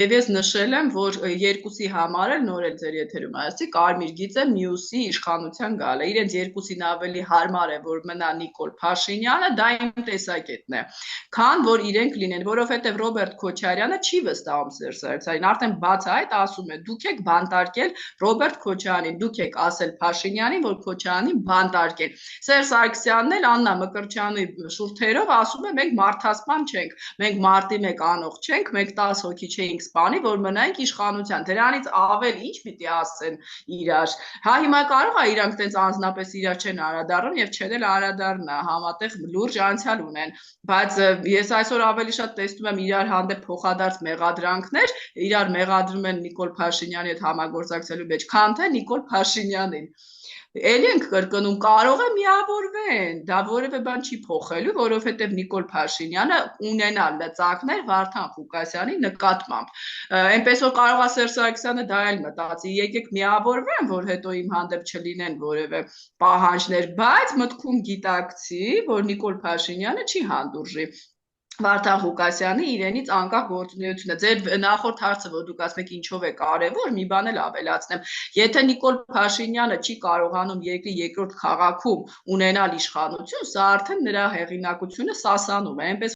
Եվ ես նշել եմ, որ երկուսի համար էլ նոր էլ ձեր եթերում ասացի, կարմիր գիծը մյուսի իշխանության գալը։ Իրենց երկուսին ավելի հարմար է, որ մնա Նիկոլ Փաշինյանը, դա իմ տեսակետն է։ Քան որ իրենք լինեն, որովհետև Ռոբերտ Քոչարյանը չի վստահում Սերժ Սարգսյանին, արդեն բացահայտ ասում է, դուք եք բանտարկել Ռոբերտ Քոչարյանին, դուք եք ասել Փաշինյանին, որ Քոչարյանին բանտարկեն։ Սերժ Սարգսյանն էլ Աննա Մկրտչյանի շուրթերով ասում է, մենք մարդասպան չենք, մենք մարտի 1 անող չենք, մենք 10 հոգի չէինք սպանի, որ մնայինք իշխանության։ Դրանից ավել ինչ պիտի ասեն իրար։ Հա հիմա կարող է իրանք տենց անձնապես իրար չեն անդրադառնում եւ չեն էլ անդրադառնա, համատեղ լուրջ անցյալ ունեն, բայց ես այսօր ավելի շատ տեսնում եմ իրար հանդեպ փոխադարձ մեղադրանքներ, իրար մեղադրում են Նիկոլ Փաշինյանի հետ համագործակցելու մեջ, քան թե Նիկոլ Փաշինյանին։ Էլի ենք կրկնում, կարող է միավորվեն, դա որևէ բան չի փոխելու, որովհետև Նիկոլ Փաշինյանը ունենա լծակներ Վարդան Ղուկասյանի նկատմամբ։ Այնպես որ կարող է Սերժ Սարգսյանը դա էլ մտածի, եկեք միավորվեն, որ հետո իմ հանդեպ չլինեն որևէ պահանջներ, բայց մտքում գիտակցի, որ Նիկոլ Փաշինյանը չի հանդուրժի Վարդան Ղուկասյանի իրենից անկախ գործունեությունը։ Ձեր նախորդ հարցը, որ դուք ասում եք ինչով է կարևոր, մի բան էլ ավելացնեմ։ Եթե Նիկոլ Փաշինյանը չի կարողանում երկրի երկրորդ քաղաքում ունենալ իշխանություն, սա արդեն նրա հեղինակությունը սասանում է, այնպես